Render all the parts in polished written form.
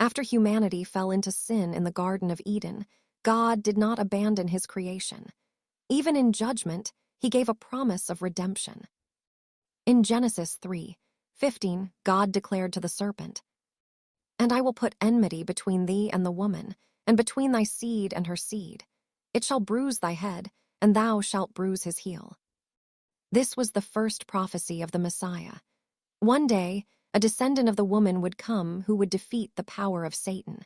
After humanity fell into sin in the Garden of Eden, God did not abandon his creation. Even in judgment, he gave a promise of redemption. In Genesis 3:15, God declared to the serpent, "And I will put enmity between thee and the woman, and between thy seed and her seed. It shall bruise thy head, and thou shalt bruise his heel." This was the first prophecy of the Messiah. One day, a descendant of the woman would come who would defeat the power of Satan.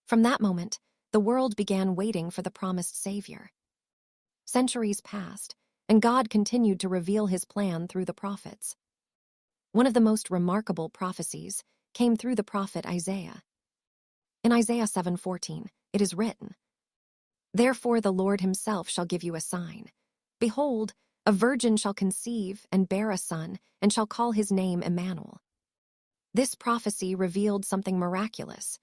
From that moment, the world began waiting for the promised Savior. Centuries passed, and God continued to reveal his plan through the prophets. One of the most remarkable prophecies came through the prophet Isaiah. In Isaiah 7:14, it is written, "Therefore the Lord himself shall give you a sign. Behold, a virgin shall conceive and bear a son, and shall call his name Emmanuel." This prophecy revealed something miraculous.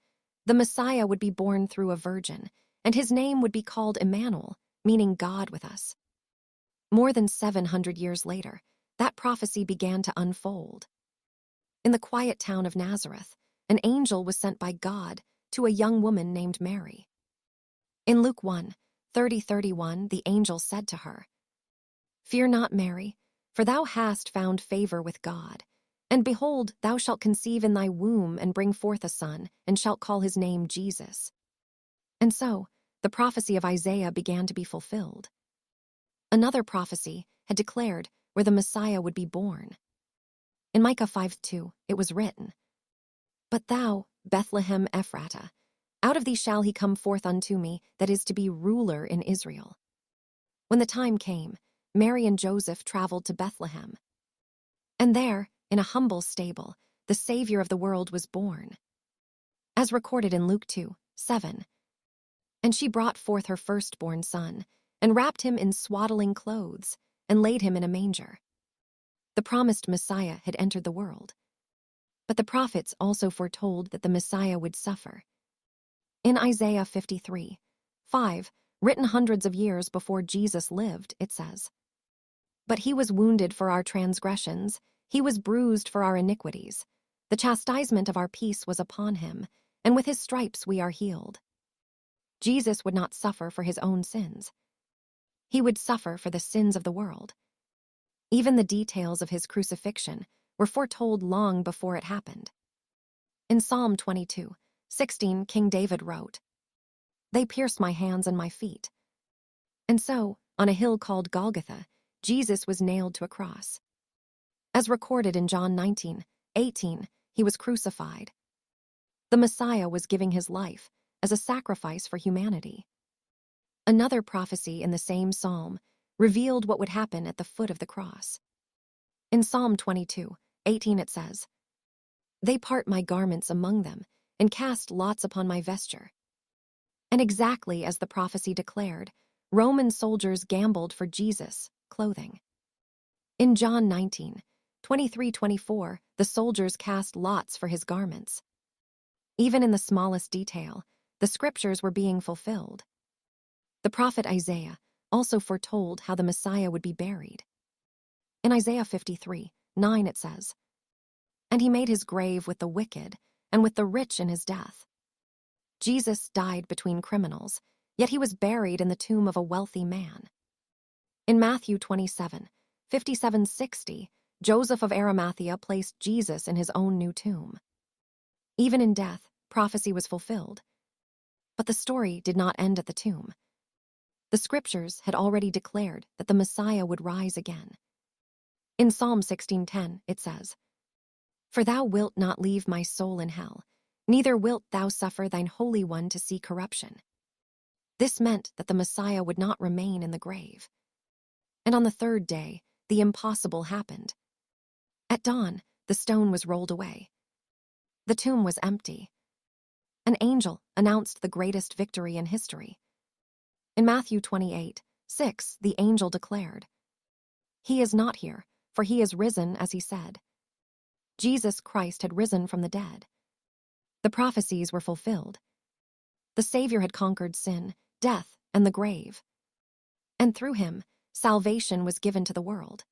The Messiah would be born through a virgin, and his name would be called Emmanuel, meaning God with us. More than 700 years later, that prophecy began to unfold. In the quiet town of Nazareth, an angel was sent by God to a young woman named Mary. In Luke 1:30-31, the angel said to her, "Fear not, Mary, for thou hast found favor with God. And behold, thou shalt conceive in thy womb and bring forth a son, and shalt call his name Jesus." And so, the prophecy of Isaiah began to be fulfilled. Another prophecy had declared where the Messiah would be born. In Micah 5:2, it was written, "But thou, Bethlehem Ephratah, out of thee shall he come forth unto me, that is to be ruler in Israel." When the time came, Mary and Joseph traveled to Bethlehem. And there, in a humble stable, the Savior of the world was born. As recorded in Luke 2:7, "And she brought forth her firstborn son, and wrapped him in swaddling clothes, and laid him in a manger." The promised Messiah had entered the world. But the prophets also foretold that the Messiah would suffer. In Isaiah 53:5, written hundreds of years before Jesus lived, it says, "But he was wounded for our transgressions, he was bruised for our iniquities. The chastisement of our peace was upon him, and with his stripes we are healed." Jesus would not suffer for his own sins. He would suffer for the sins of the world. Even the details of his crucifixion were foretold long before it happened. In Psalm 22:16, King David wrote, "They pierced my hands and my feet." And so, on a hill called Golgotha, Jesus was nailed to a cross. As recorded in John 19:18, he was crucified. The Messiah was giving his life as a sacrifice for humanity. Another prophecy in the same psalm revealed what would happen at the foot of the cross. In Psalm 22:18 it says, "They part my garments among them, and cast lots upon my vesture." And exactly as the prophecy declared, Roman soldiers gambled for Jesus' clothing. In John 19:23-24, the soldiers cast lots for his garments. Even in the smallest detail, the scriptures were being fulfilled. The prophet Isaiah also foretold how the Messiah would be buried. In Isaiah 53:9 it says, "And he made his grave with the wicked, and with the rich in his death." Jesus died between criminals, yet he was buried in the tomb of a wealthy man. In Matthew 27:57-60, Joseph of Arimathea placed Jesus in his own new tomb. Even in death, prophecy was fulfilled. But the story did not end at the tomb. The scriptures had already declared that the Messiah would rise again. In Psalm 16:10, it says, "For thou wilt not leave my soul in hell, neither wilt thou suffer thine Holy One to see corruption." This meant that the Messiah would not remain in the grave. And on the third day, the impossible happened. At dawn, the stone was rolled away. The tomb was empty. An angel announced the greatest victory in history. In Matthew 28:6, the angel declared, "He is not here, for he is risen as he said." Jesus Christ had risen from the dead. The prophecies were fulfilled. The Savior had conquered sin, death, and the grave. And through him, salvation was given to the world.